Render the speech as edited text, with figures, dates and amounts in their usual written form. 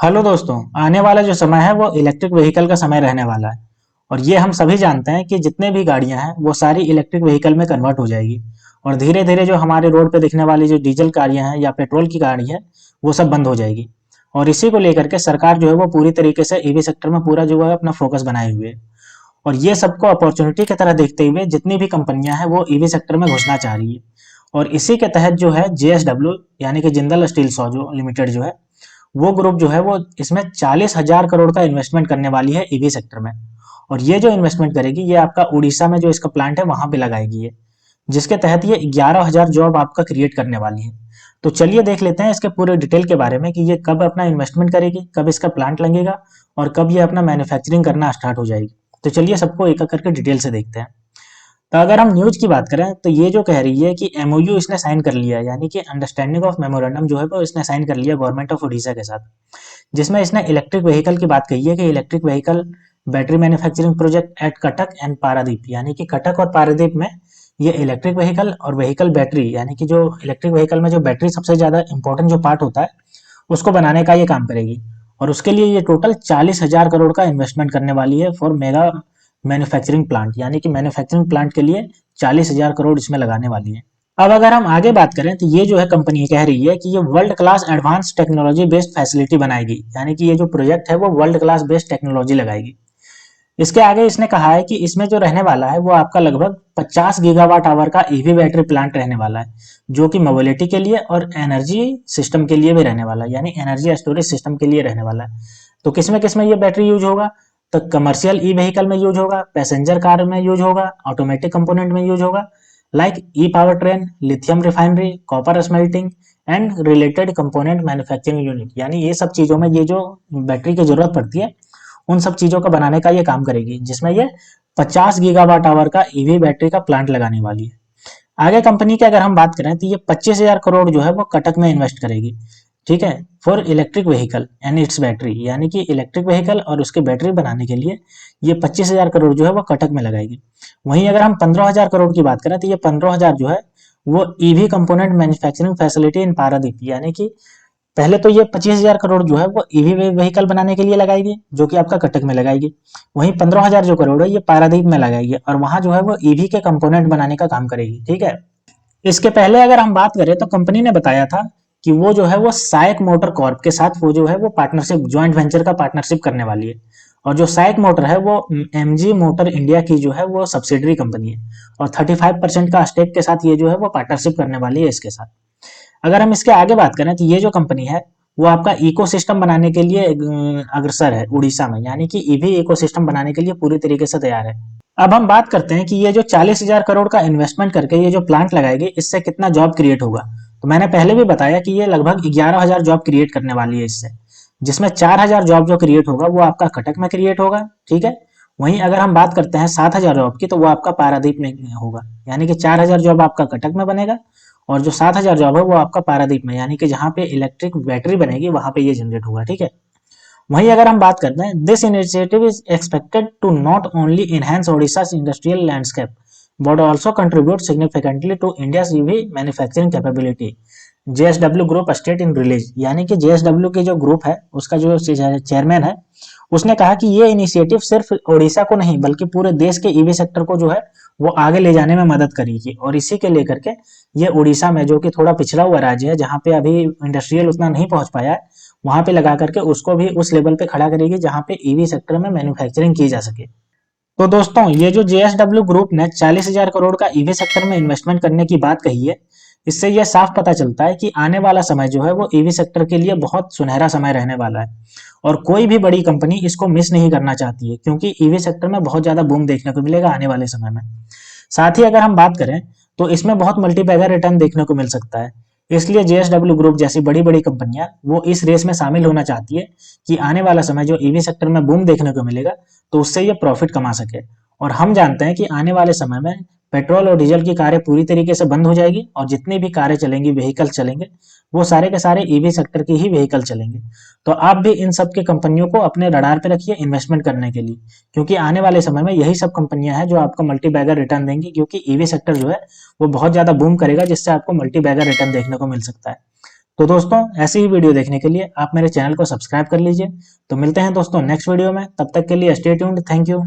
Hello दोस्तों, आने वाला जो समय है वो इलेक्ट्रिक व्हीकल का समय रहने वाला है। और ये हम सभी जानते हैं कि जितने भी गाड़ियां हैं वो सारी इलेक्ट्रिक व्हीकल में कन्वर्ट हो जाएगी। और धीरे धीरे जो हमारे रोड पे दिखने वाली जो डीजल गाड़ियां हैं या पेट्रोल की गाड़ी है वो सब बंद हो जाएगी। और इसी को लेकर के सरकार जो है वो पूरी तरीके से ईवी सेक्टर में पूरा जो है अपना फोकस बनाए हुए है। और ये सबको अपॉर्चुनिटी की तरह देखते हुए जितनी भी कंपनियां हैं वो ईवी सेक्टर में घुसना चाह रही है। और इसी के तहत जो है जेएसडब्ल्यू यानी कि जिंदल स्टील सौजो लिमिटेड जो है वो ग्रुप जो है वो इसमें 40,000 करोड़ का इन्वेस्टमेंट करने वाली है ईवी सेक्टर में। और ये जो इन्वेस्टमेंट करेगी ये आपका उड़ीसा में जो इसका प्लांट है वहां पे लगाएगी ये, जिसके तहत ये 11,000 जॉब आपका क्रिएट करने वाली है। तो चलिए देख लेते हैं इसके पूरे डिटेल के बारे में कि ये कब अपना इन्वेस्टमेंट करेगी, कब इसका प्लांट लगेगा और कब ये अपना मैन्युफैक्चरिंग करना स्टार्ट हो जाएगी। तो चलिए सबको एक एक करके डिटेल से देखते हैं। तो अगर हम न्यूज की बात करें तो ये जो कह रही है कि एमओयू इसने साइन कर लिया है, यानी कि अंडरस्टैंडिंग ऑफ मेमोरेंडम जो है वो इसने साइन कर लिया गवर्नमेंट ऑफ उड़ीसा के साथ, जिसमें इसने इलेक्ट्रिक व्हीकल की बात कही है कि electric vehicle battery manufacturing project at Cuttack and Paradip, यानी कि कटक और पारादीप में ये इलेक्ट्रिक व्हीकल और व्हीकल बैटरी, यानी कि जो इलेक्ट्रिक व्हीकल में जो बैटरी सबसे ज्यादा इंपॉर्टेंट जो पार्ट होता है उसको बनाने का ये काम करेगी। और उसके लिए ये टोटल 40,000 करोड़ का इन्वेस्टमेंट करने वाली है फॉर मेगा मैन्युफैक्चरिंग प्लांट, यानी कि मैन्युफैक्चरिंग प्लांट के लिए 40,000 करोड़ इसमें लगाने वाली है। अब अगर हम आगे बात करें तो ये जो है कंपनी कह रही है कि ये world class advance technology based facility बनाएगी, यानी कि ये जो प्रोजेक्ट है वो वर्ल्ड क्लास बेस्ड टेक्नोलॉजी लगाएगी। इसके आगे इसने कहा है कि इसमें जो रहने वाला है वो आपका लगभग 50 गीगावाट आवर का ईवी बैटरी प्लांट रहने वाला है, जो कि मोबिलिटी के लिए और एनर्जी सिस्टम के लिए भी रहने वाला है, यानी एनर्जी स्टोरेज सिस्टम के लिए रहने वाला है। तो किसमें ये बैटरी यूज होगा? तो कमर्शियल ई व्हीकल में यूज होगा, पैसेंजर कार में यूज होगा, ऑटोमेटिक कंपोनेंट में यूज होगा, like E power train, lithium refinery, copper smelting and related component manufacturing unit, यानी ये सब चीजों में ये जो बैटरी की जरूरत पड़ती है उन सब चीजों का बनाने का ये काम करेगी, जिसमें ये 50 गीगावाट आवर का ईवी बैटरी का प्लांट लगाने वाली है। आगे कंपनी की अगर हम बात करें तो ये 25,000 करोड़ जो है वो कटक में इन्वेस्ट करेगी, ठीक है, for electric vehicle and it's battery, यानी कि इलेक्ट्रिक व्हीकल और उसकी बैटरी बनाने के लिए ये 25,000 करोड़ जो है वो कटक में लगाएगी। वहीं अगर हम 15,000 करोड़ की बात करें तो ये 15,000 जो है वो EV component manufacturing facility in Paradip, यानी कि पहले तो ये 25,000 करोड़ जो है वो ईवी व्हीकल बनाने के लिए लगाएगी, जो कि आपका कटक में लगाएगी। वहीं 15,000 जो करोड़ है ये पारादीप में लगाएगी और वहां जो है वो ईवी के कंपोनेंट बनाने का काम करेगी, ठीक है। इसके पहले अगर हम बात करें तो कंपनी ने बताया था कि वो जो है वो साइक मोटर कॉर्प के साथ वो जो है वो पार्टनरशिप, ज्वाइंट वेंचर का पार्टनरशिप करने वाली है। और जो साइक मोटर है वो एमजी मोटर इंडिया की जो है वो सब्सिडरी कंपनी है और 35% का स्टेक के साथ ये जो है वो पार्टनरशिप करने वाली है इसके साथ। अगर हम इसके आगे बात करें तो ये जो कंपनी है वो आपका इकोसिस्टम बनाने के लिए अग्रसर है उड़ीसा में, यानी कि ईवी इकोसिस्टम बनाने के लिए पूरी तरीके से तैयार है। अब हम बात करते हैं कि ये जो 40,000 करोड़ का इन्वेस्टमेंट करके ये जो प्लांट लगाएगी इससे कितना जॉब क्रिएट होगा। तो मैंने पहले भी बताया कि ये लगभग 11,000 जॉब क्रिएट करने वाली है इससे, जिसमें 4,000 जॉब जो क्रिएट होगा वो आपका कटक में क्रिएट होगा, ठीक है। वहीं अगर हम बात करते हैं 7,000 जॉब की तो वो आपका पारादीप में होगा, यानी कि 4,000 जॉब आपका कटक में बनेगा और जो 7,000 जॉब है वो आपका पारादीप में, यानी कि जहां पे इलेक्ट्रिक बैटरी बनेगी वहां पे ये जनरेट होगा, ठीक है। वहीं अगर हम बात करते हैं, this initiative is expected to not only enhance Odisha industrial landscape but also contribute significantly to India EV manufacturing capability, JSW group state in release, यानी कि जेएसडब्ल्यू के जो ग्रुप है उसका जो चेयरमैन है उसने कहा कि ये इनिशिएटिव सिर्फ ओडिशा को नहीं बल्कि पूरे देश के ईवी सेक्टर को जो है वो आगे ले जाने में मदद करेगी। और इसी के लेकर के ये उड़ीसा में, जो कि थोड़ा पिछड़ा हुआ राज्य है जहां पे अभी इंडस्ट्रियल उतना नहीं पहुंच पाया है, वहां पे लगा करके उसको भी उस लेवल पे खड़ा करेगी जहां पे ईवी सेक्टर में मैन्युफैक्चरिंग की जा सके। तो दोस्तों ये जो जेएसडब्ल्यू ग्रुप ने 40,000 करोड़ का ईवी सेक्टर में इन्वेस्टमेंट करने की बात कही है, इससे यह साफ पता चलता है कि आने वाला समय जो है वो ईवी सेक्टर के लिए बहुत सुनहरा समय रहने वाला है और कोई भी बड़ी कंपनी इसको मिस नहीं करना चाहती है, क्योंकि ईवी सेक्टर में बहुत ज्यादा बूम देखने को मिलेगा आने वाले समय में। साथ ही अगर हम बात करें तो इसमें बहुत मल्टीपैगर रिटर्न देखने को मिल सकता है। इसलिए जेएसडब्ल्यू ग्रुप जैसी बड़ी बड़ी कंपनियां वो इस रेस में शामिल होना चाहती है कि आने वाला समय जो ईवी सेक्टर में बूम देखने को मिलेगा तो उससे ये प्रॉफिट कमा सके। और हम जानते हैं कि आने वाले समय में पेट्रोल और डीजल की कारें पूरी तरीके से बंद हो जाएगी और जितनी भी कारें चलेंगी, व्हीकल चलेंगे, वो सारे के सारे ईवी सेक्टर की ही व्हीकल चलेंगे। तो आप भी इन सब की कंपनियों को अपने रडार पे रखिए इन्वेस्टमेंट करने के लिए, क्योंकि आने वाले समय में यही सब कंपनियां हैं जो आपको मल्टी बैगर रिटर्न देंगी, क्योंकि ईवी सेक्टर जो है वो बहुत ज्यादा बूम करेगा जिससे आपको मल्टी बैगर रिटर्न देखने को मिल सकता है। तो दोस्तों ऐसी ही वीडियो देखने के लिए आप मेरे चैनल को सब्सक्राइब कर लीजिए। तो मिलते हैं दोस्तों नेक्स्ट वीडियो में, तब तक के लिए स्टे ट्यून्ड, थैंक यू।